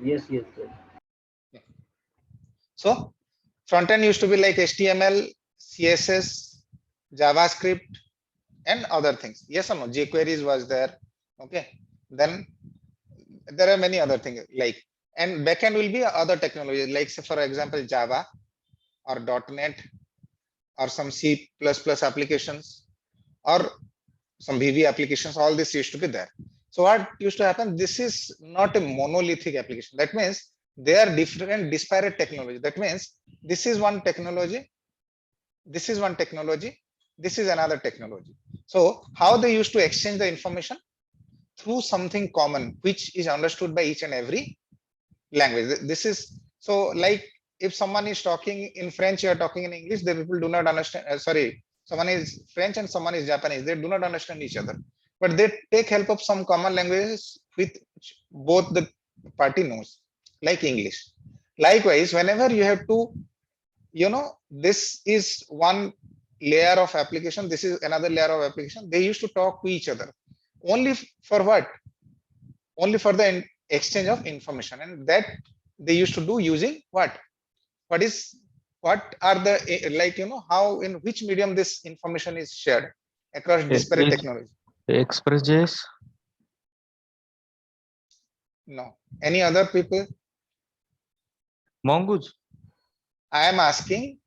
Yes, yes, yes. So front end used to be like HTML, CSS, JavaScript, and other things. Yes or no? jQuery was there. Okay. Then there are many other things like, and backend will be other technologies like, say, for example, Java or .NET or some C++ applications or some VB applications. All this used to be there. So what used to happen? This is not a monolithic application. That means they are different, disparate technology. That means this is one technology, this is one technology, this is another technology. So how they used to exchange the information? Through something common, which is understood by each and every language. This is so like if someone is talking in French, you are talking in English, the people do not understand. Sorry, someone is French and someone is Japanese. They do not understand each other, but they take help of some common languages with both the party knows, like English. Likewise, whenever you have to, this is one layer of application, this is another layer of application. They used to talk to each other only for what? Only for the exchange of information, and that they used to do using what is what are the like, how, in which medium this information is shared across disparate technology. ExpressJS. No. Any other people? Mongoose. I am asking,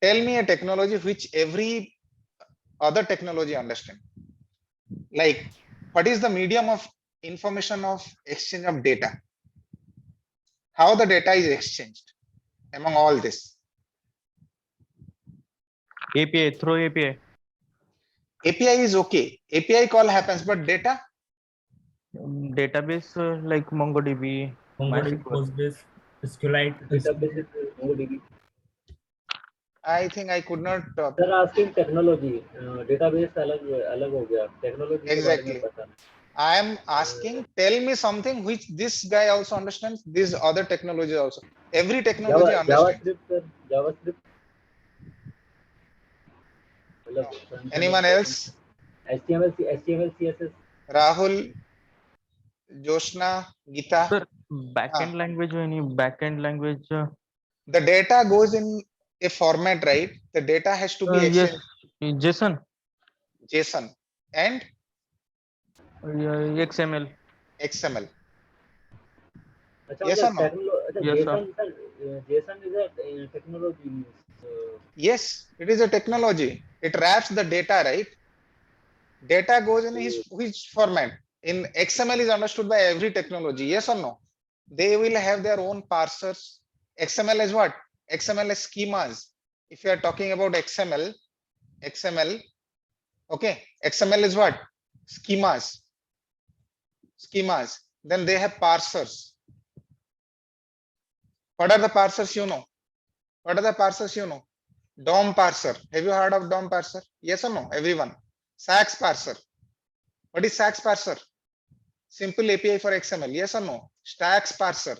tell me a technology which every other technology understand. Like, what is the medium of information of exchange of data? How the data is exchanged among all this? API, through API. API is okay. API call happens, but data? Database like MongoDB, MongoDB, MySQL. Postgres, SQLite. Database is MongoDB. I think I could not. Sir asking technology, database अलग हो गया, technology के बारे में Exactly. बताना. I am asking, tell me something which this guy also understands, this other technology also. Every technology understands. JavaScript, sir, JavaScript. No. Anyone else? HTML, CSS. Rahul, Joshna, Gita. Sir, backend language, any backend language? The data goes in a format, right? The data has to be Yes, exchanged. JSON. JSON and XML. XML. अच्छा, Yes or no? Yes, JSON, sir, JSON is a technology. Yes, it is a technology. It wraps the data, right? Data goes in which format? In XML is understood by every technology. Yes or no? They will have their own parsers. XML is what? XML is schemas. If you are talking about XML, okay, XML is what? Schemas. Then they have parsers. What are the parsers you know? What are the parsers you know? DOM parser. Have you heard of DOM parser? Yes or no? Everyone. SAX parser. What is SAX parser? Simple API for XML. Yes or no? Stacks parser.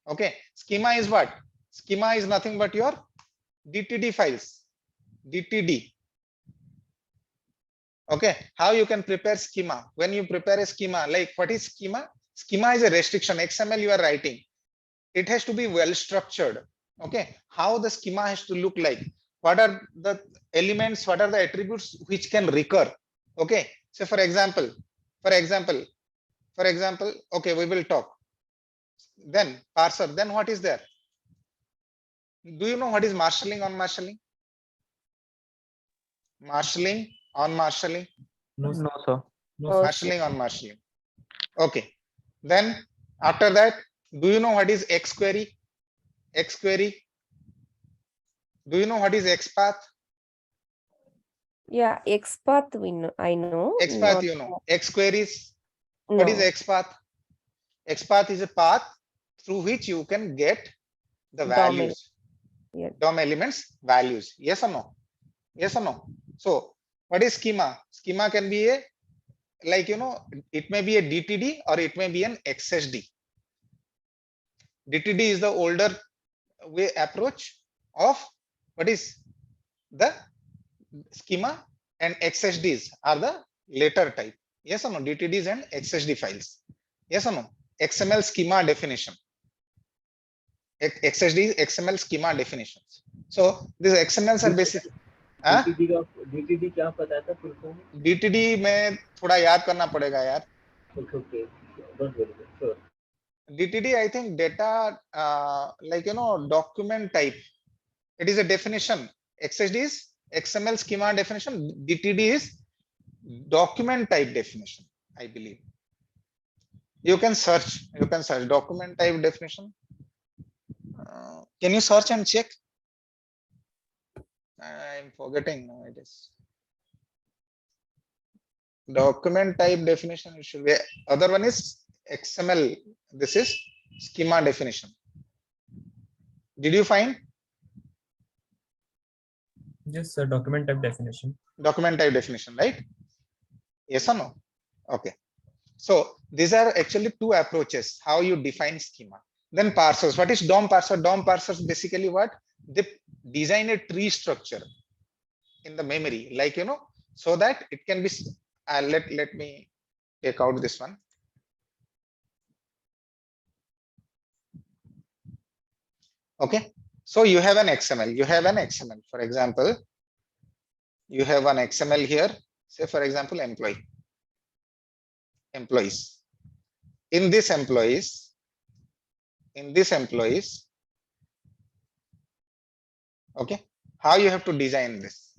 Okay. Schema is what? Schema is nothing but your DTD files. DTD. Okay. How you can prepare schema? When you prepare a schema, like what is schema? Schema is a restriction. XML you are writing. It has to be well structured. Okay. How the schema has to look like? What are the elements? What are the attributes which can recur? Okay. So for example, okay, we will talk. Then parser. Then what is there? Do you know what is marshalling on marshalling? Marshalling on marshalling? No, No, sir. no, sir. Marshalling on marshalling. Okay. Then after that, do you know what is XQuery? XQuery. Do you know what is XPath? Yeah, XPath we know. I know. XPath, not- you know. XQueries. What is No. XPath? XPath is a path through which you can get the DOM values. yeah. DOM elements values. Yes or no? Yes or no? So what is schema? Schema can be a, like, it may be a DTD or it may be an XSD. DTD is the older way approach of what is the schema, and XSDs are the later type. Yes or no? DTDs and XSD files. Yes or no? XML schema definition. XSD is XML schema definitions. So these XMLs are basic. DTD क्या पता था full form? DTD में थोड़ा याद करना पड़ेगा यार. Okay. Don't worry. Sure. DTD, I think data, like, document type. It is a definition. XSD is XML schema definition. DTD is document type definition, I believe. You can search document type definition. Can you search and check? I'm forgetting now. It is document type definition. It should be other one is XML. This is schema definition. Did you find? Just a document type definition. Document type definition, right? Yes or no? Okay. So these are actually two approaches how you define schema. Then parsers. What is DOM parser? DOM parsers basically what? They design a tree structure in the memory, like, so that it can be. Let me take out this one. Okay. So you have an XML. You have an XML. For example, you have an XML here. Say for example, employees. In this employees, okay, how you have to design this?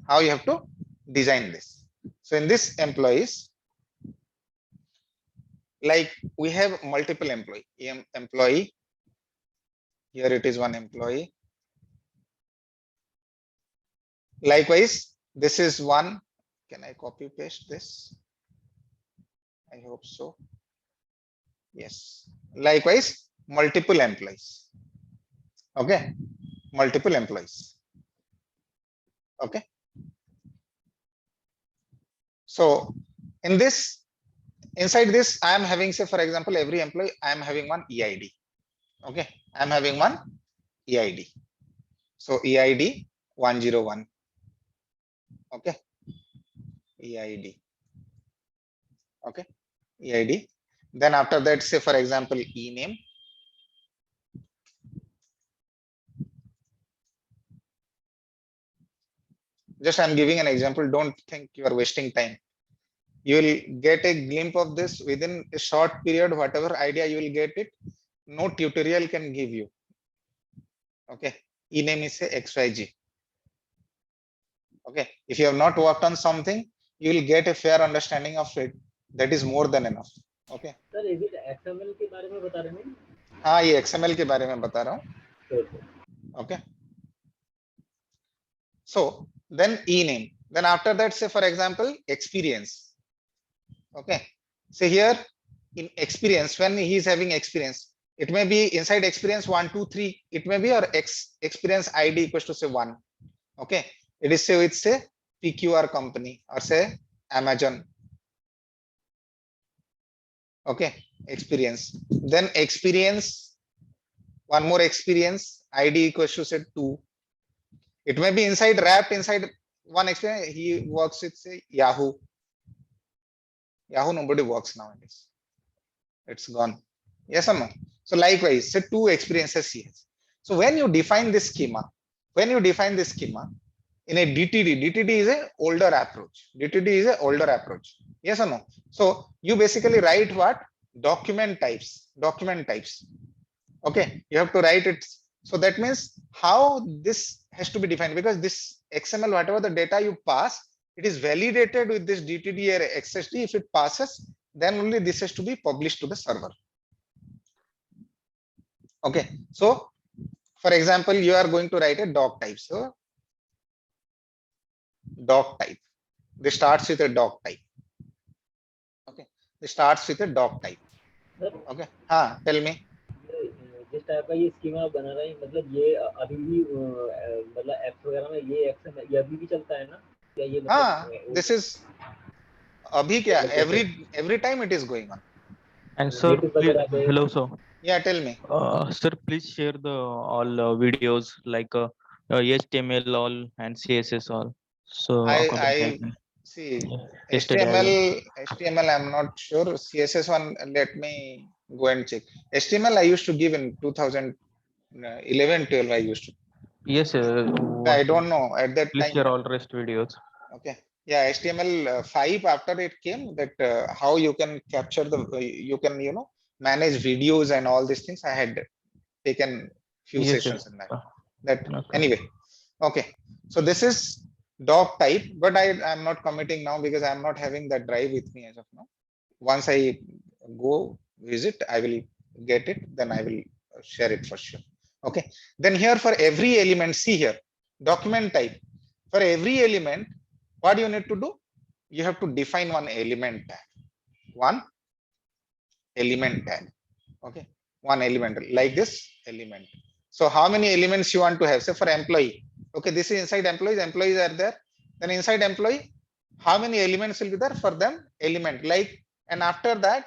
So in this employees, like we have multiple employee. Here it is one employee. Likewise, this is one. Can I copy paste this? I hope so. Yes. Likewise, multiple employees. Okay. Multiple employees. Okay. So in this, inside this, I am having, say, for example, every employee, I am having one EID. Okay. I am having one EID. So EID 101. Okay. EID. Okay. EID. Then after that, say for example, ename. Just I'm giving an example. Don't think you are wasting time. You will get a glimpse of this within a short period. Whatever idea you will get it, no tutorial can give you. Okay. Ename is say XYZ. Okay. If you have not worked on something, you will get a fair understanding of it. That is more than enough. Okay. Sir, is it XML के बारे में बता रहे हैं? हाँ, ये XML के बारे में बता रहा हूँ. Sure. Okay. So then ename. Then after that, say for example, experience. Okay. So here in experience, when he is having experience, it may be inside experience 1, 2, 3. It may be or experience ID equals to say 1. Okay. It is say with say PQR company or say Amazon. Okay. Experience. Then experience, one more experience ID equals to say 2. It may be inside wrapped inside one experience. He works with say Yahoo. Yahoo nobody works nowadays. It's gone. Yes or no? So likewise, say 2 experiences he has. So when you define this schema, in a DTD is a older approach. Yes or no? So you basically write what? Document types. Okay. You have to write it. So that means how this has to be defined, because this XML, whatever the data you pass, it is validated with this DTD or XSD. If it passes, then only this has to be published to the server. Okay. So for example, you are going to write a doc type. So doc type. This starts with a doc type. Okay. This starts with a doc type. Okay. Tell me. जिस type का ये schema बना रहा है, मतलब ये अभी भी मतलब ऐप्स वगैरह में ये XML ये अभी भी चलता है ना? क्या ये मतलब this is अभी क्या? Every time it is going on. And sir, please, hello sir. Yeah, tell me. Sir, please share the all videos like HTML all and CSS all. So I see HTML. I'm not sure. CSS one. Let me Go and check. HTML I used to give in 2011, 12. I used to. Yes, I don't know at that please time. share all rest videos. Okay. Yeah, HTML5 after it came, that how you can capture the, you can, manage videos and all these things. I had taken few Yes, sessions yes. in that. Okay. Anyway, okay. So this is doc type, but I'm not committing now because I'm not having that drive with me as of now. Once I go visit, I will get it, then I will share it for sure. Okay. Then here for every element, see here, document type. For every element, what you need to do? You have to define one element tag. One element tag. Okay. One element like this element. So how many elements you want to have? Say for employee. Okay, this is inside employees. Employees are there. Then inside employee, how many elements will be there? For them, element like, and after that,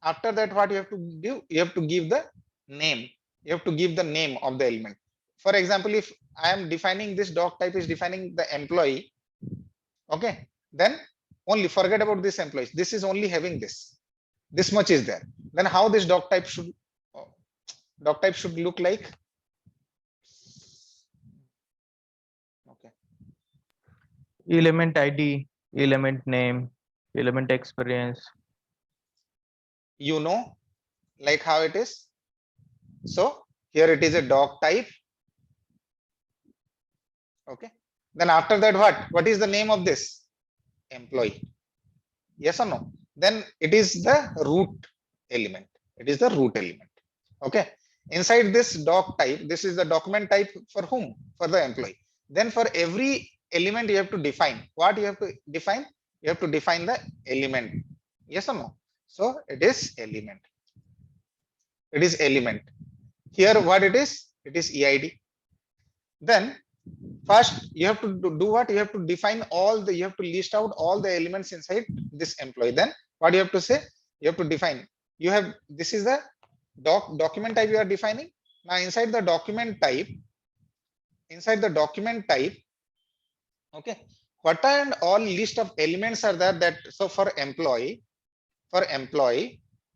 what you have to do? You have to give the name. You have to give the name of the element. For example, if I am defining this doc type is defining the employee, okay, then only forget about this employees. This is only having this. This much is there. Then how this doc type should look like? Okay. Element ID, element name, element experience. Like how it is. So here it is a doc type. Okay. Then after that, what is the name of this? Employee. Yes or no? Then it is the root element. It is the root element. Okay. Inside this doc type, this is the document type for whom? For the employee. Then for every element you have to define. What you have to define? You have to define the element. Yes or no? So it is element. It is element. Here what it is? It is EID. Then first you have to do what? You have to define you have to list out all the elements inside this employee. Then what you have to say? You have to define. This is the document type you are defining. Now inside the document type, okay, what and all list of elements are there? That so for employee,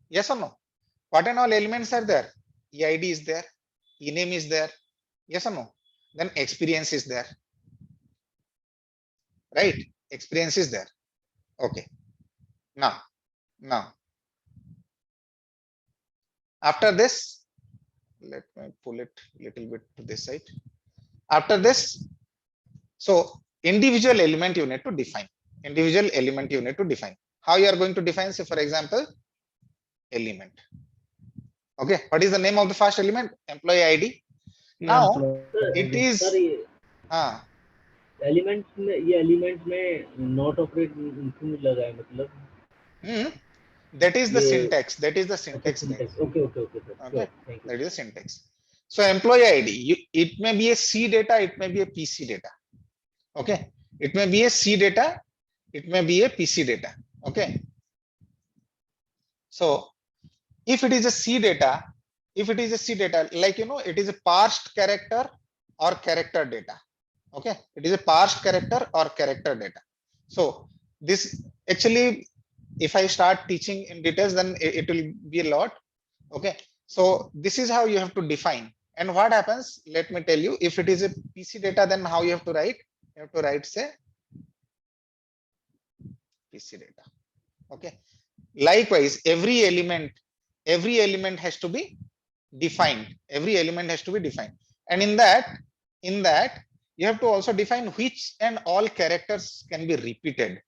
yes or no? What and all elements are there? EID is there, ename is there, yes or no? Then experience is there, right? Experience is there. Okay. Now after this, let me pull it a little bit to this side. After this, so individual element you need to define. How you are going to define? Say for example, element. Okay, what is the name of the first element? Employee ID. Now it is element में ये element में not operate क्यों लगा है मतलब that is the ये- syntax. That is the syntax. Okay, sir. Okay. Sure, thank you. That is the syntax. So employee ID, it may be a C data, it may be a PC data. Okay. It may be a C data, it may be a PC data. Okay. So if it is a C data, like it is a parsed character or character data. Okay. It is a parsed character or character data. So this actually, if I start teaching in details, then it will be a lot. Okay. So this is how you have to define. And what happens? Let me tell you, if it is a PC data, then how you have to write? You have to write, say, PC data. Okay. Likewise, every element has to be defined. And in that, you have to also define which and all characters can be repeated.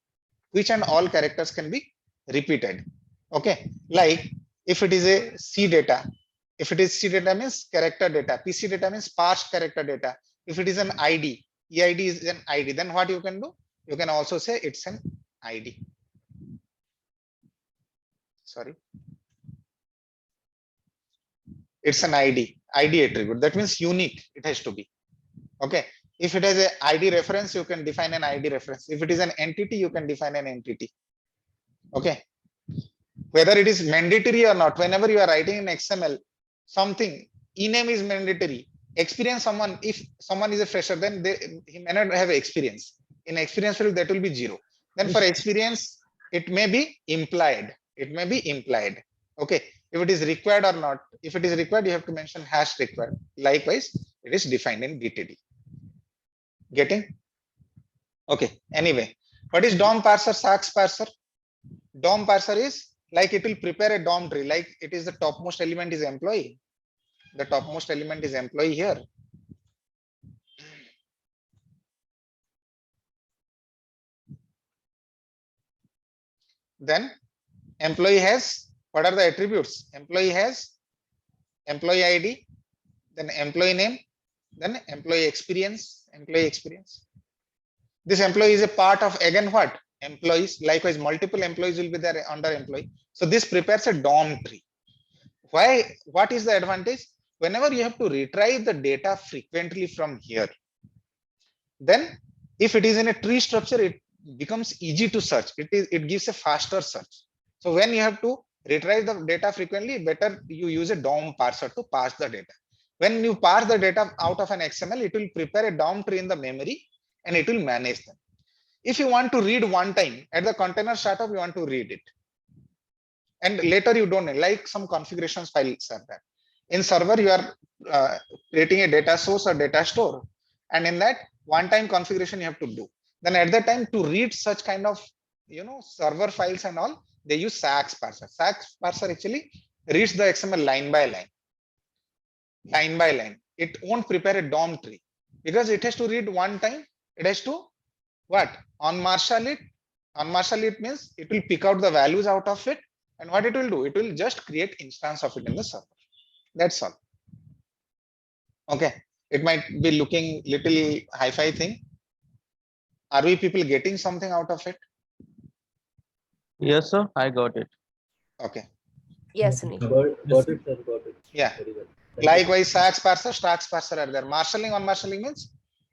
Okay. Like if it is a C data, means character data. PC data means parsed character data. If it is an ID, EID is an ID, then what you can do? You can also say it's an ID. Sorry. It's an ID attribute. That means unique. It has to be. Okay. If it has a ID reference, you can define an ID reference. If it is an entity, you can define an entity. Okay. Whether it is mandatory or not, whenever you are writing in XML, something, ename is mandatory. Experience someone, if someone is a fresher, then he may not have experience. In experience field, that will be 0. Then for experience, it may be implied. Okay. if it is required or not. If it is required, you have to mention hash required. Likewise, it is defined in DTD. Getting? Okay. Anyway, what is DOM parser, SAX parser? DOM parser is like it will prepare a DOM tree, like it is the topmost element is employee. The topmost element is employee here. Then employee has, what are the attributes? Employee has employee ID, then employee name, then employee experience, This employee is a part of, again, what? Employees. Likewise, multiple employees will be there under employee. So this prepares a DOM tree. Why? What is the advantage? Whenever you have to retrieve the data frequently from here, then if it is in a tree structure, it becomes easy to search. It gives a faster search. So when you have to retrieve the data frequently, better you use a DOM parser to parse the data. When you parse the data out of an XML, it will prepare a DOM tree in the memory and it will manage them. If you want to read one time at the container startup, you want to read it. And later you don't, like some configurations files are there. In server, you are creating a data source or data store. And in that one-time configuration you have to do. Then at that time to read such kind of, server files and all, they use SAX parser. SAX parser actually reads the XML line by line. It won't prepare a DOM tree because it has to read one time. It has to what? On marshal it. On marshal it means it will pick out the values out of it. And what it will do? It will just create instance of it in the server. That's all. Okay. It might be looking little hi-fi thing. Are we people getting something out of it? Yes, sir. I got it. Okay. Yes, Sunil. Got it, sir. Got it. Yeah. Very well. Likewise, SAX parser, STAX parser are there. Marshalling on marshalling means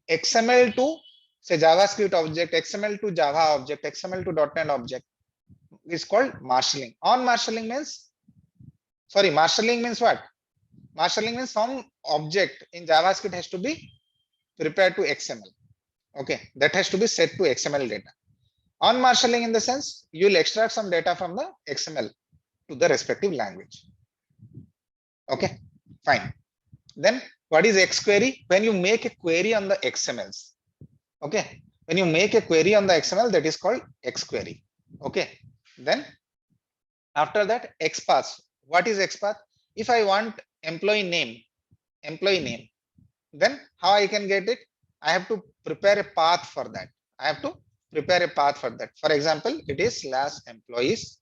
XML to say JavaScript object, XML to Java object, XML to .NET object is called marshalling. On marshalling means, sorry, marshalling means what? Marshalling means some object in JavaScript has to be prepared to XML. Okay, that has to be set to XML data. On marshalling in the sense, you will extract some data from the XML to the respective language. Okay, fine. Then what is XQuery? When you make a query on the XMLs. Okay, when you make a query on the XML, that is called XQuery. Okay, then after that, XPath. What is XPath? If I want employee name, then how I can get it? I have to prepare a path for that. For example, it is /employees.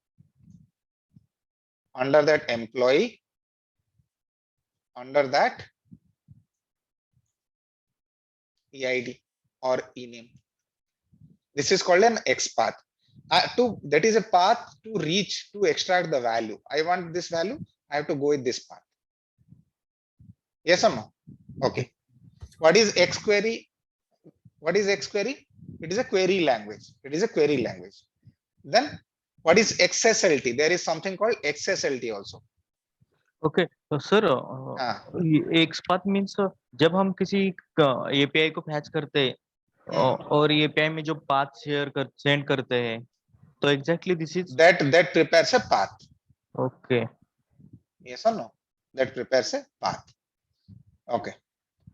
Under that employee, under that EID or ename. This is called an XPath. That is a path to reach, to extract the value. I want this value, I have to go with this path. Yes or no? Okay. What is XQuery? What is XQuery? It is a query language. Then what is XSLT? There is something called XSLT also. Okay तो sir एक path means जब हम किसी API को fetch करते हैं और API में जो पाथ सेंड करते हैं तो exactly this is that prepares a path. Okay Yes or no? That prepares a path. Okay.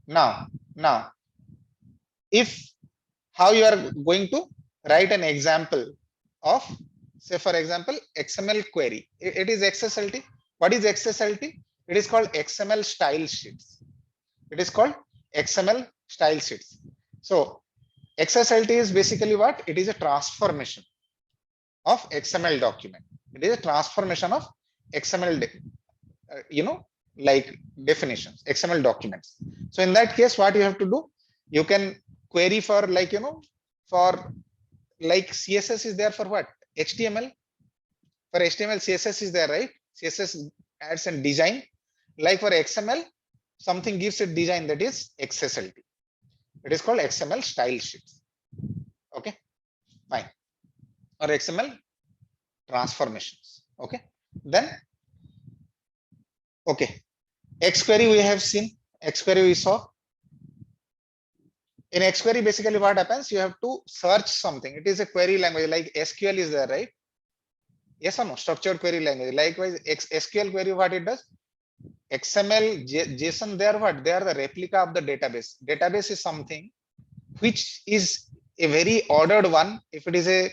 Now if how you are going to write an example of, say for example, XML query. It is XSLT. What is XSLT? It is called XML style sheets. So XSLT is basically what? It is a transformation of XML document. It is a transformation of XML, like definitions, XML documents. So in that case, what you have to do? You can query for like, for like CSS is there for what? HTML. For HTML, CSS is there, right? CSS adds a design. Like for XML, something gives a design, that is XSLT. It is called XML style sheets. Okay, fine. Or XML transformations. Okay, then okay, XQuery we have seen. XQuery we saw. In XQuery, basically what happens? You have to search something. It is a query language, like SQL is there, right? Yes or no? Structured query language. Likewise, SQL query, what it does? XML, JSON, they are what? They are the replica of the database. Database is something which is a very ordered one. If it is a,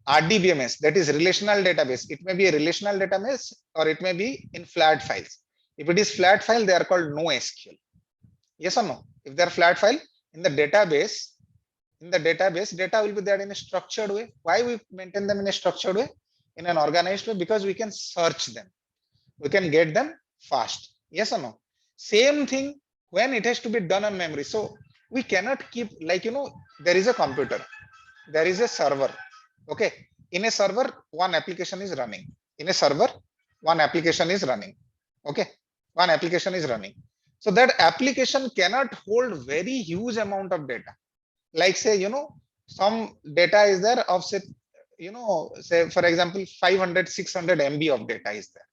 RDBMS, that is relational database. It may be a relational database or it may be in flat files. If it is flat file, they are called NoSQL. Yes or no? If they are flat file, in the database, data will be there in a structured way. Why we maintain them in a structured way? In an organized way? Because we can search them. We can get them fast. Yes or no? Same thing when it has to be done on memory. So we cannot keep, there is a computer, there is a server. Okay. In a server, one application is running. In a server, one application is running. Okay. One application is running. So that application cannot hold very huge amount of data. Like say, some data is there of say, say for example, 500, 600 MB of data is there.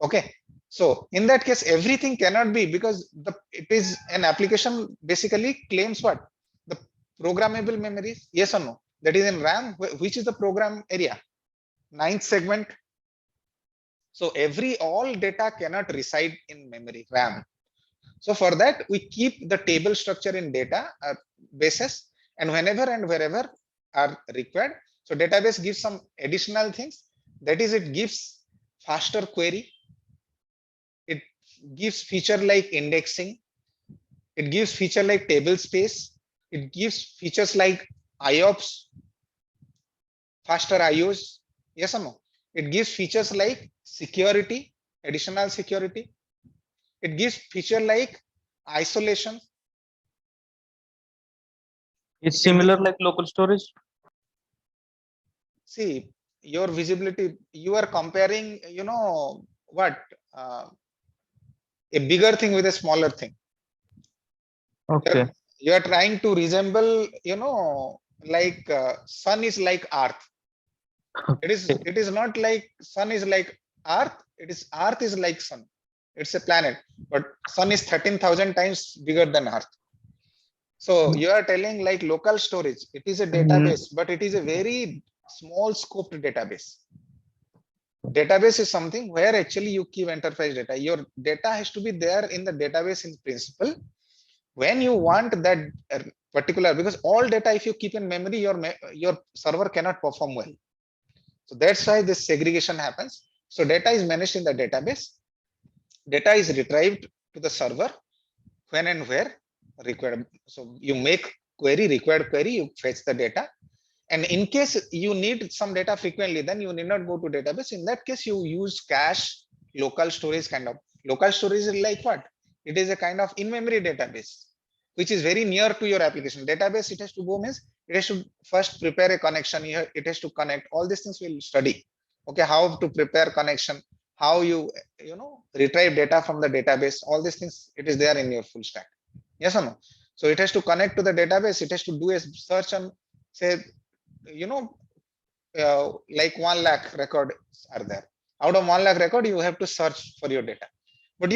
Okay. So in that case, everything cannot be, because it is an application basically claims what? The programmable memory. Yes or no? That is in RAM, which is the program area? 9th segment. So all data cannot reside in memory RAM. So for that, we keep the table structure in data bases, and whenever and wherever are required. So database gives some additional things. That is, it gives faster query. It gives feature like indexing. It gives feature like table space. It gives features like IOPS, faster IOs. Yes or no? It gives features like security, additional security. It gives feature like isolation. It's similar like local storage. See, your visibility, you are comparing, what? A bigger thing with a smaller thing. Okay. You are trying to resemble, like sun is like earth. It is not like sun is like earth. Earth is like sun. It's a planet, but sun is 13,000 times bigger than earth. So you are telling like local storage, it is a database, but it is a very small scoped database. Database is something where actually you keep enterprise data. Your data has to be there in the database in principle. When you want that particular, because all data, if you keep in memory, your server cannot perform well. So that's why this segregation happens. So data is managed in the database. Data is retrieved to the server when and where required. So you make required query, you fetch the data. And in case you need some data frequently, then you need not go to database. In that case, you use cache, local storage kind of. Local storage is like what? It is a kind of in-memory database, which is very near to your application. Database, it has to go means it has to first prepare a connection. It has to connect. All these things we'll study. Okay, how to prepare connection, how you retrieve data from the database. All these things, it is there in your full stack. Yes or no? So it has to connect to the database. It has to do a search on, say, like 1 lakh records are there. Out of 1 lakh record, you have to search for your data. But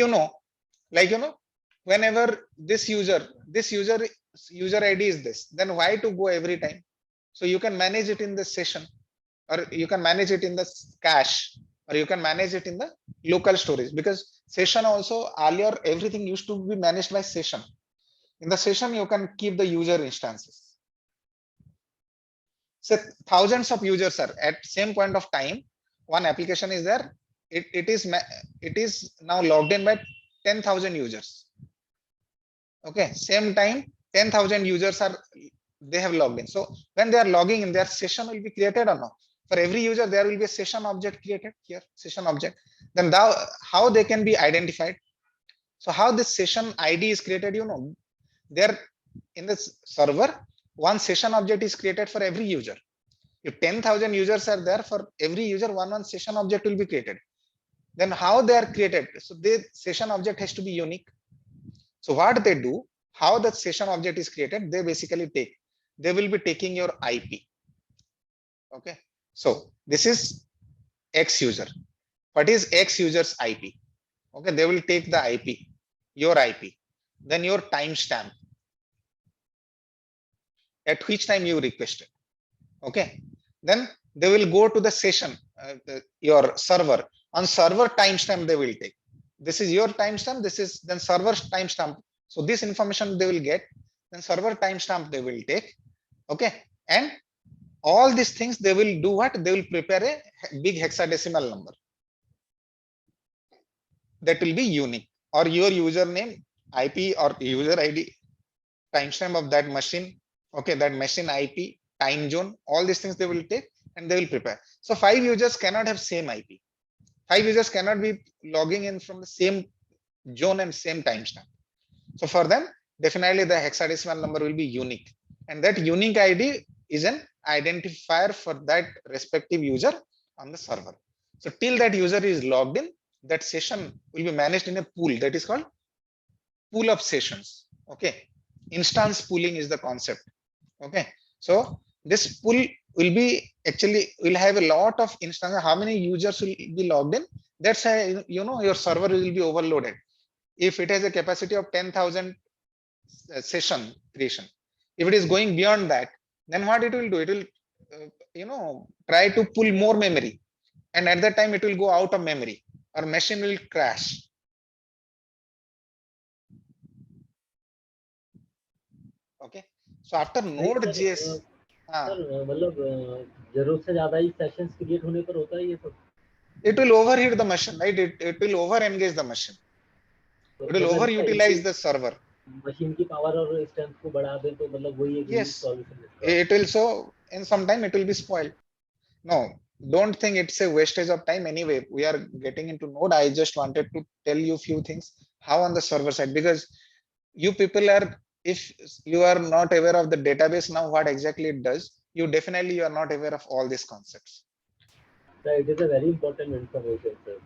whenever this user ID is this, then why to go every time? So you can manage it in the session, or you can manage it in the cache, or you can manage it in the local storage, because session also earlier, everything used to be managed by session. In the session, you can keep the user instances. So thousands of users are at same point of time. One application is there. It is now logged in by 10,000 users. Okay, same time 10,000 users they have logged in. So when they are logging in, their session will be created or not. For every user, there will be a session object created here, session object. Then how they can be identified? So how this session ID is created, there in this server, one session object is created for every user. If 10,000 users are there, for every user, one session object will be created. Then how they are created? So the session object has to be unique. So what they do, how the session object is created, they basically they will be taking your IP. Okay. So this is X user. What is X user's IP? Okay. They will take the IP, your IP, then your timestamp, at which time you requested. Okay. Then they will go to the session, your server. On server timestamp they will take. This is your timestamp, this is then server timestamp. So this information they will get, then server timestamp they will take. Okay. And all these things they will do what? They will prepare a big hexadecimal number that will be unique, or your username, IP or user ID, timestamp of that machine. Okay, that machine IP, time zone, all these things they will take and they will prepare. So 5 users cannot have same IP. 5 users cannot be logging in from the same zone and same timestamp. So for them, definitely the hexadecimal number will be unique. And that unique ID is an identifier for that respective user on the server. So till that user is logged in, that session will be managed in a pool that is called pool of sessions. Okay. Instance pooling is the concept. Okay. So this pool will be actually will have a lot of instances. How many users will be logged in? That's how your server will be overloaded. If it has a capacity of 10,000 session creation, if it is going beyond that, then what it will do? It will try to pull more memory, and at that time it will go out of memory or machine will crash. Okay. So after Node.js, मतलब जरूरत से ज्यादा ही sessions create होने पर होता है ये सब. It will overheat the machine, right? It will over engage the machine. It will overutilize the server. Machine की पावर और स्ट्रेंथ को बढ़ा दे तो मतलब वही एक solution. It will, so in some time it will be spoiled. No, don't think it's a wastage of time. Anyway, we are getting into Node. I just wanted to tell you a few things how on the server side, because you people are, if you are not aware of the database now, what exactly it does, you are not aware of all these concepts. It is a very important information, sir.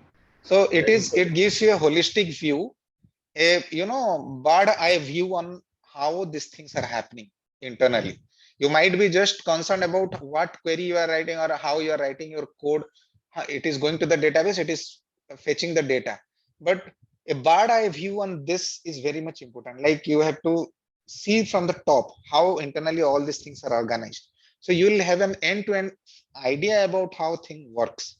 So it gives you a holistic view, a bird eye view on how these things are happening internally. You might be just concerned about what query you are writing or how you are writing your code. It is going to the database, it is fetching the data. But a bird eye view on this is very much important. Like you have to see from the top how internally all these things are organized. So you will have an end-to-end idea about how thing works.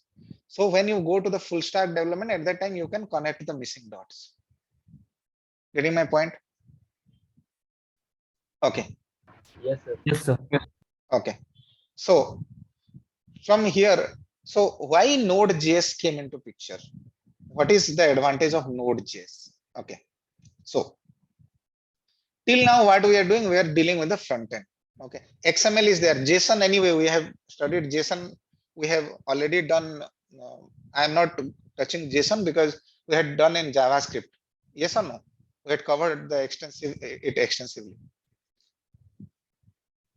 So when you go to the full stack development, at that time you can connect the missing dots. Getting my point? Okay. Yes, sir. Yes, sir. Okay. So from here, so why Node.js came into picture? What is the advantage of Node.js? Okay. So till now, what we are doing, we are dealing with the front end. Okay. XML is there. JSON, anyway, we have studied JSON. We have already done. I am not touching JSON because we had done in JavaScript. Yes or no? We had covered it extensively.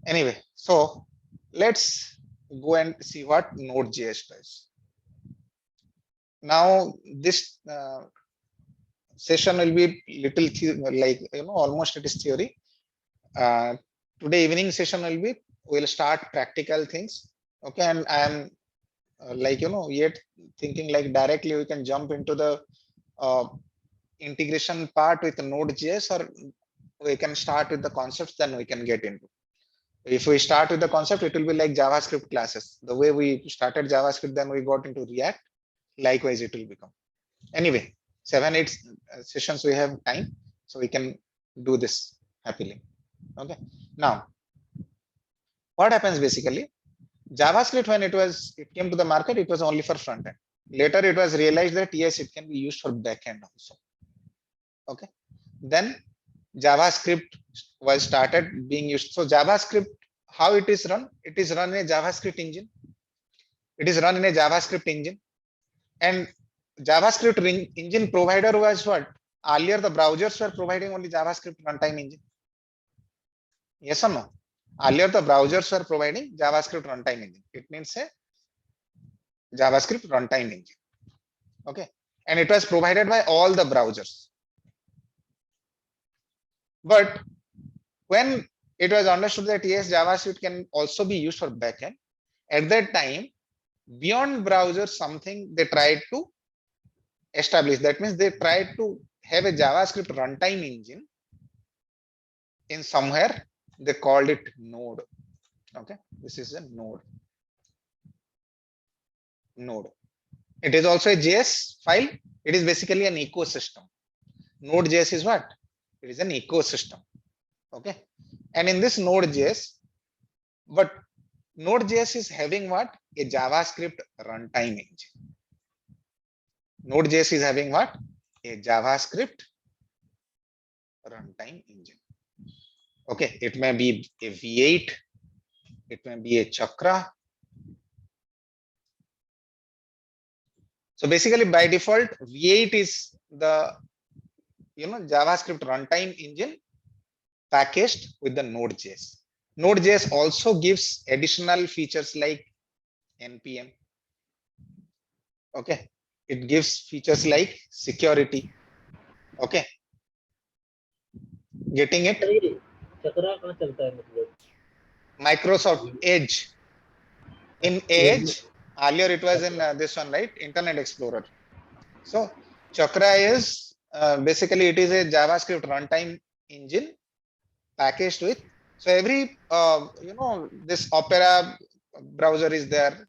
Anyway, so let's go and see what Node.js does. Now this session will be little like almost it is theory. Today evening session will be, we'll start practical things. Okay, and I am yet thinking like directly we can jump into the integration part with Node.js, or we can start with the concepts, then we can get into. If we start with the concept, it will be like JavaScript classes. The way we started JavaScript, then we got into React. Likewise, it will become. Anyway, 7-8 sessions we have time, so we can do this happily. Okay. Now, what happens basically? JavaScript, when it came to the market, it was only for front end. Later, it was realized that yes, it can be used for back end also. Okay. Then JavaScript was started being used. So JavaScript, how it is run? It is run in a JavaScript engine. It is run in a JavaScript engine. And JavaScript engine provider was what? Earlier, the browsers were providing only JavaScript runtime engine. Yes or no? Earlier, the browsers were providing JavaScript runtime engine. It means a JavaScript runtime engine. Okay. And it was provided by all the browsers. But when it was understood that yes, JavaScript can also be used for backend, at that time, beyond browser, something they tried to establish. That means they tried to have a JavaScript runtime engine in somewhere. They called it Node. Okay, this is a Node. Node. It is also a JS file. It is basically an ecosystem. Node.js is what? It is an ecosystem. Okay. And in this Node.js, but Node.js is having what? A JavaScript runtime engine. Node.js is having what? A JavaScript runtime engine. Okay, it may be a V8, it may be a Chakra. So basically, by default, V8 is the JavaScript runtime engine packaged with the Node.js. Node.js also gives additional features like npm. Okay, it gives features like security. Okay, getting it? चक्रा कहाँ चलता है मतलब? Microsoft Edge. In Edge, earlier it was in this one, right? Internet Explorer. So Chakra is basically it is a JavaScript runtime engine packaged with. So every this Opera browser is there.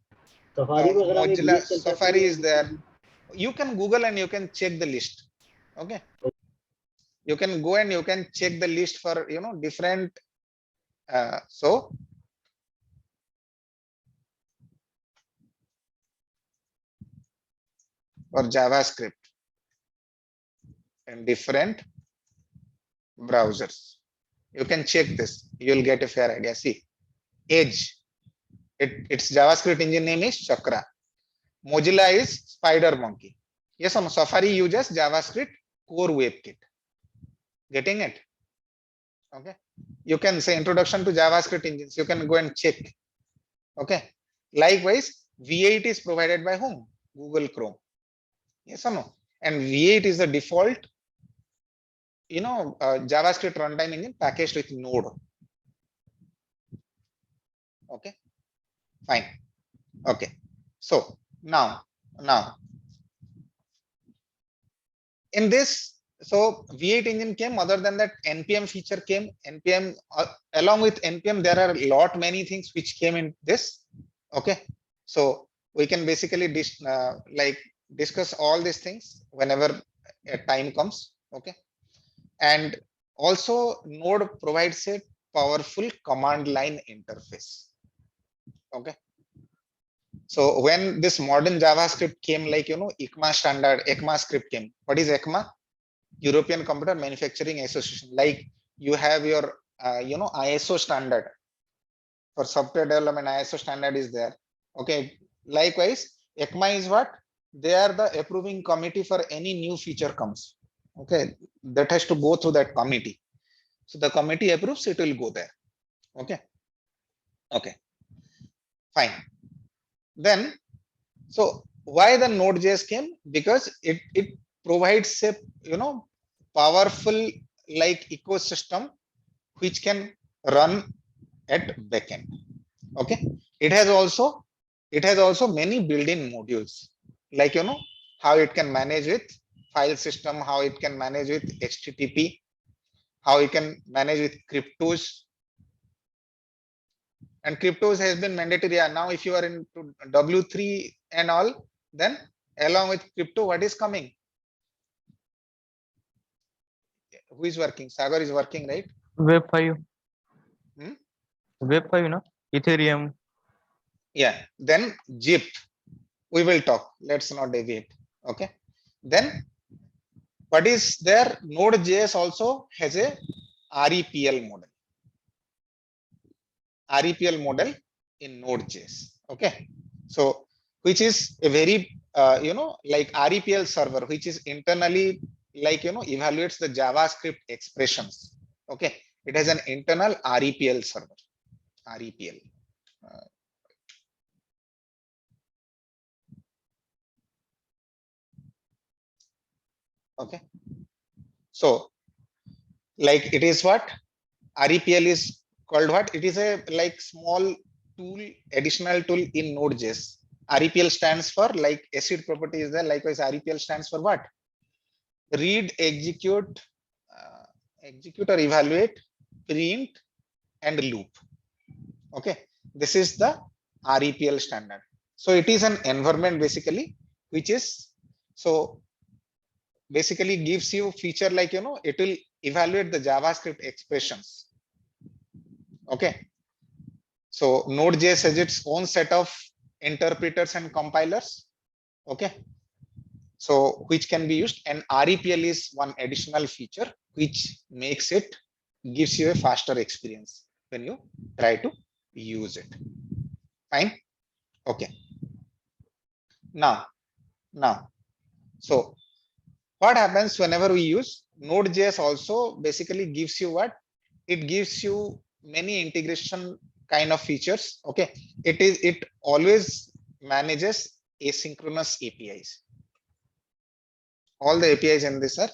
Mozilla Safari is there. You can Google and you can check the list. Okay. You can go and you can check the list for different. So for JavaScript and different browsers. You can check this. You will get a fair idea. See, Edge. Its JavaScript engine name is Chakra. Mozilla is Spider Monkey. Yes, Safari uses JavaScript core WebKit. Getting it? Okay. You can say introduction to JavaScript engines. You can go and check. Okay. Likewise, V8 is provided by whom? Google Chrome. Yes or no? And V8 is the default, JavaScript runtime engine packaged with Node. Okay. Fine. Okay. So now in this, so V8 engine came. Other than that, npm feature came. Npm along with npm, there are many things which came in this. Okay. So we can basically discuss all these things whenever a time comes. Okay. And also Node provides a powerful command line interface. Okay. So when this modern JavaScript came, like ECMA standard, ECMAScript came. What is ECMA? European Computer Manufacturing Association. Like you have your ISO standard for software development. ISO standard is there. Okay. Likewise, ECMA is what? They are the approving committee for any new feature comes. Okay, that has to go through that committee. So the committee approves, it will go there. Okay. Okay. Fine. Then, so why the Node.js came? Because it provides a powerful like ecosystem which can run at backend. Okay. It has also many built-in modules, like how it can manage with file system, how it can manage with HTTP, how it can manage with cryptos. And cryptos has been mandatory. Now, if you are into W3 and all, then along with crypto, what is coming? Who is working? Sagar is working, right? Web 5. Web 5, no? Ethereum. Yeah. Then ZIP. We will talk. Let's not deviate. Okay. Then what is there? Node.js also has a REPL model. REPL model in Node.js. Okay. So which is a very like REPL server, which is internally like evaluates the JavaScript expressions. Okay. It has an internal REPL server. REPL. Okay. So like it is what? REPL is called what? It is a like small tool, additional tool in Node.js. REPL stands for like ACID property is there. Likewise, REPL stands for what? Read, execute or evaluate, print, and loop. Okay, this is the REPL standard. So it is an environment basically, which is, so basically gives you feature like, it will evaluate the JavaScript expressions. Okay. So Node.js has its own set of interpreters and compilers. Okay. So which can be used, and REPL is one additional feature which makes it, gives you a faster experience when you try to use it. Fine. Okay. Now, so what happens whenever we use Node.js also basically gives you what? It gives you many integration kind of features. Okay. It always manages asynchronous APIs. All the APIs in this are.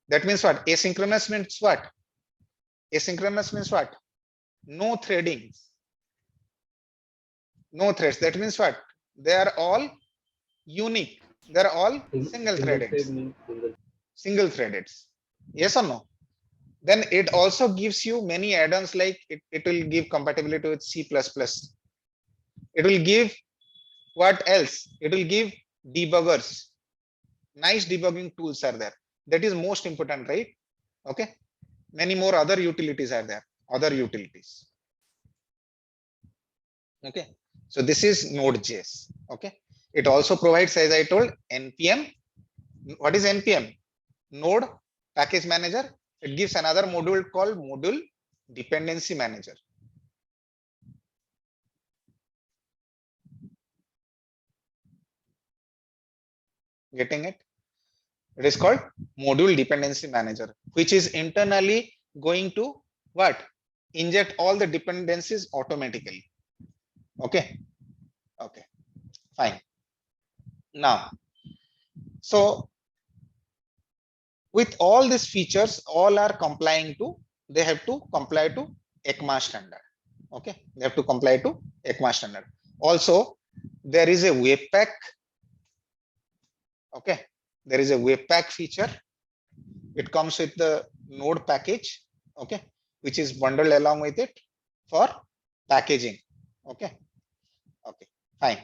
That means what? Asynchronous means what? Asynchronous means what? No threading. No threads. That means what? They are all unique. They are all single threaded. Single threaded. Yes or no? Then it also gives you many add-ons, like it will give compatibility with C++. It will give what else? It will give debuggers. Nice debugging tools are there. That is most important, right? Okay. Many more other utilities are there. Other utilities. Okay. So this is Node.js. Okay. It also provides, as I told, NPM. What is NPM? Node Package Manager. It gives another module called Module Dependency Manager. Getting it? It is called Module Dependency Manager, which is internally going to what? Inject all the dependencies automatically. Okay. Okay. Fine. Now, so with all these features, all are complying to, they have to comply to ECMA standard. Okay. They have to comply to ECMA standard. Also, there is a Webpack. Okay. There is a Webpack feature. It comes with the Node package. Okay. Which is bundled along with it for packaging. Okay. Okay. Fine.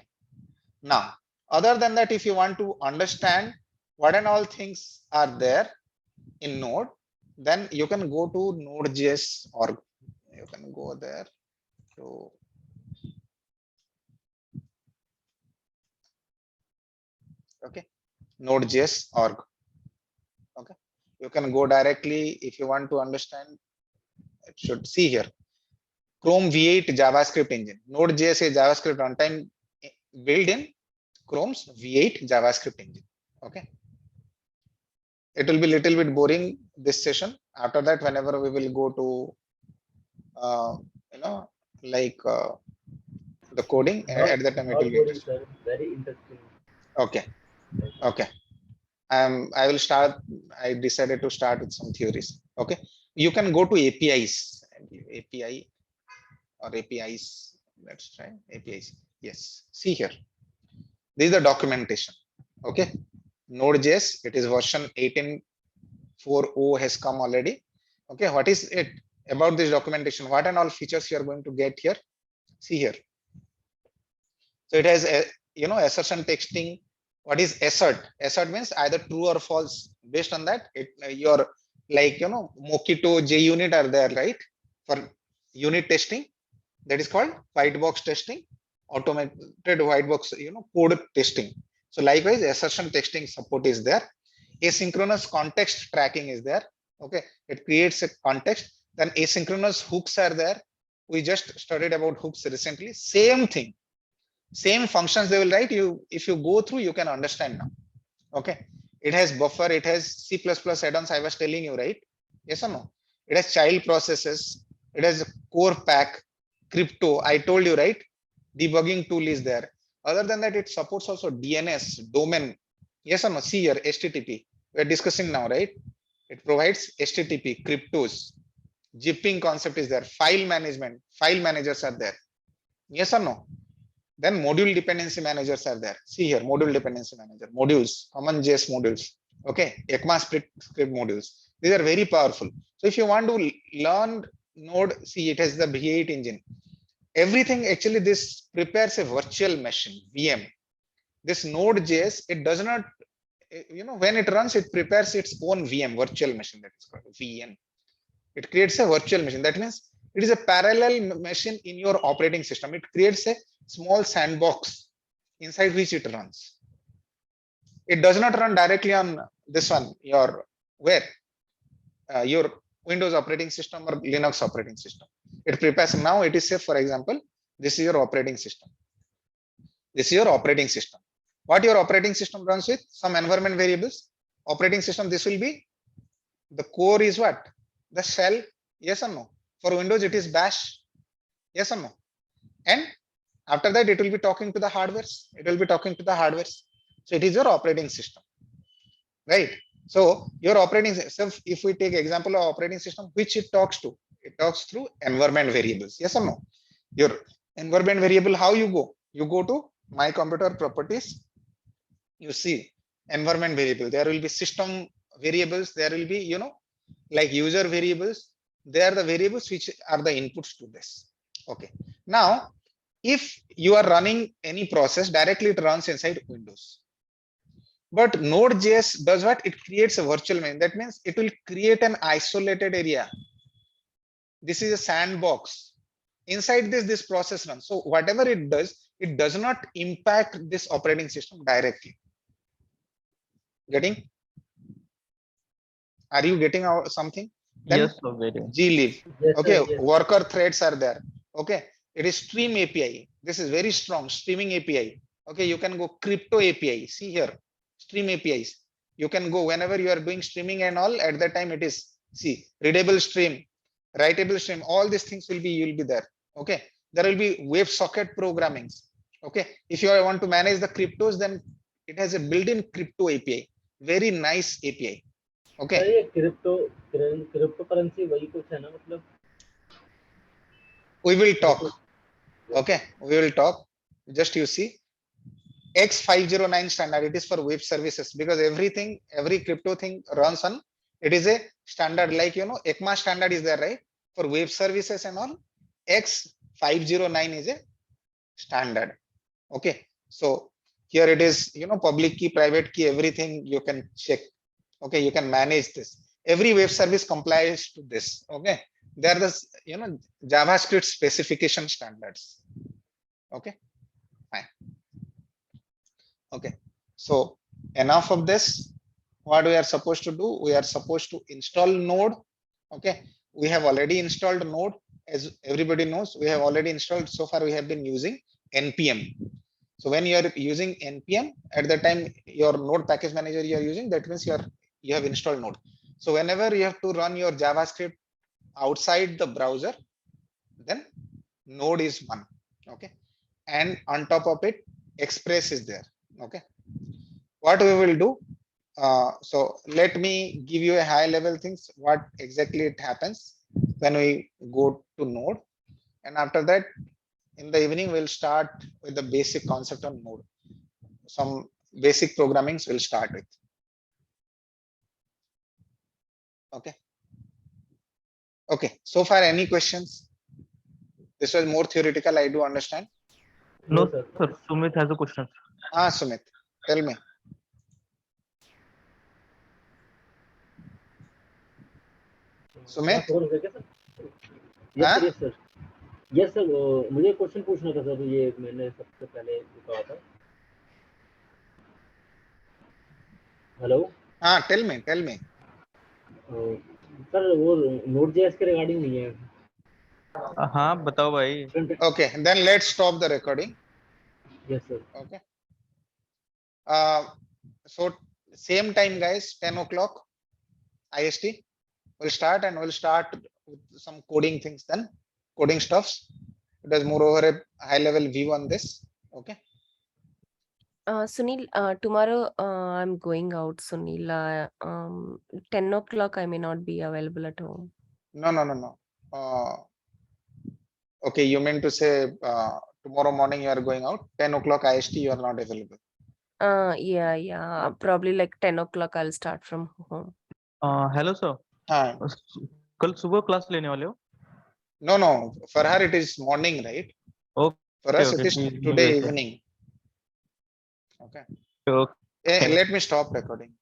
Now, other than that, if you want to understand what and all things are there in Node, then you can go to Node.js, or you can go there to Node.js org. Okay, you can go directly if you want to understand. It should see here Chrome V8 JavaScript engine. Node.js is JavaScript runtime built in Chrome's V8 JavaScript engine. Okay. It will be little bit boring this session. After that, whenever we will go to the coding, at that time it will be interesting. Very interesting. Okay. Okay. I will start. I decided to start with some theories. Okay. You can go to APIs. API or APIs. Let's try APIs. Yes. See here. This is the documentation. Okay. Node.js. It is version 18.4.0 has come already. Okay. What is it about this documentation? What and all features you are going to get here? See here. So it has assertion texting. What is assert? Assert means either true or false. Based on that, your Mockito, JUnit are there, right? For unit testing, that is called white box testing, automated white box, code testing. So likewise, assertion texting support is there. Asynchronous context tracking is there. Okay, it creates a context. Then asynchronous hooks are there. We just studied about hooks recently. Same thing. Same functions they will write. If you go through, you can understand now. Okay. It has buffer, it has C++ add-ons, I was telling you, right? Yes or no? It has child processes, it has core pack, crypto. I told you, right? Debugging tool is there. Other than that, it supports also DNS, domain. Yes or no? See here, HTTP. We're discussing now, right? It provides HTTP, cryptos. Zipping concept is there. File management, file managers are there. Yes or no? Then module dependency managers are there. See here, module dependency manager, modules, common JS modules. Okay, ECMA script modules. These are very powerful. So if you want to learn Node, see, it has the V8 engine. Everything actually this prepares a virtual machine, VM. This Node.js, it does not, when it runs, it prepares its own VM, virtual machine, that is called VN. It creates a virtual machine. That means it is a parallel machine in your operating system. It creates a small sandbox inside which it runs. It does not run directly on this one, your Windows operating system or Linux operating system. It prepares. Now it is say, for example, this is your operating system. This is your operating system. What your operating system runs with? Some environment variables. Operating system, this will be, the core is what? The shell, yes or no? For Windows, it is bash, yes or no? And after that, it will be talking to the hardwares. It will be talking to the hardwares. So it is your operating system, right? So your operating system, if we take example of operating system, which it talks to, it talks through environment variables, yes or no? Your environment variable, how you go? You go to my computer properties. You see environment variable. There will be system variables. There will be, like user variables. They are the variables which are the inputs to this. Okay. Now, if you are running any process, directly it runs inside Windows. But Node.js does what? It creates a virtual machine. That means it will create an isolated area. This is a sandbox. Inside this process runs. So whatever it does not impact this operating system directly. Getting? Are you getting out something? Then yes, sir, getting. Gleave. Yes, Okay, sir, yes. worker threads are there. Okay, it is stream API. This is very strong streaming API. Okay, you can go crypto API. See here, stream APIs. You can go whenever you are doing streaming and all. At that time, it is readable stream, writable stream. All these things will be there. Okay, there will be WebSocket programmings. Okay, if you want to manage the cryptos, then it has a built-in crypto API. Very nice API. Okay. ये crypto currency वही कुछ है ना, मतलब we will talk. Okay, we will talk. Just you see X509 standard, it is for web services, because every crypto thing runs on, it is a standard, like ECMA standard is there, right? For web services and all, X509 is a standard. Okay, so here it is, public key, private key, everything you can check. Okay, you can manage this. Every web service complies to this. Okay, they are the JavaScript specification standards. Okay, fine. Okay, so enough of this. What we are supposed to do? We are supposed to install Node. Okay, we have already installed Node. As everybody knows, we have already installed. So far, we have been using npm. So when you are using npm, at the time your Node package manager you are using, that means you have installed Node. So whenever you have to run your JavaScript outside the browser, then Node is one. Okay, and on top of it, Express is there. Okay, what we will do? So let me give you a high level things. What exactly it happens when we go to Node, and after that, in the evening, we'll start with the basic concept on Node. Some basic programmings we'll start with. Okay. Okay. So far, any questions? This was more theoretical. I do understand. No, sir. Sumit has a question. Sumit, tell me. Sumit? Yes, sir. Yes, sir. मुझे question पूछना था sir, ये मैंने सबसे पहले कहा था. Hello. Tell me. Sir वो Node.js के रिगार्डिंग नहीं है. हाँ, बताओ भाई. Okay, then let's stop the recording. Yes, sir. Okay. So same time, guys, 10 o'clock IST. We'll start with some coding things, then coding stuffs. It does moreover a high level view on this. Okay. Sunil, tomorrow I'm going out, Sunil. 10 o'clock I may not be available at home. No. Okay, you meant to say tomorrow morning you are going out, 10 o'clock IST you are not available. Yeah. Probably like 10 o'clock I'll start from home. Hello sir. हाँ. कल सुबह class लेने वाले हो? No, no. For her it is morning, right? Okay. For us Okay. it is She is in today USA. evening. Okay. Okay. Let me stop recording.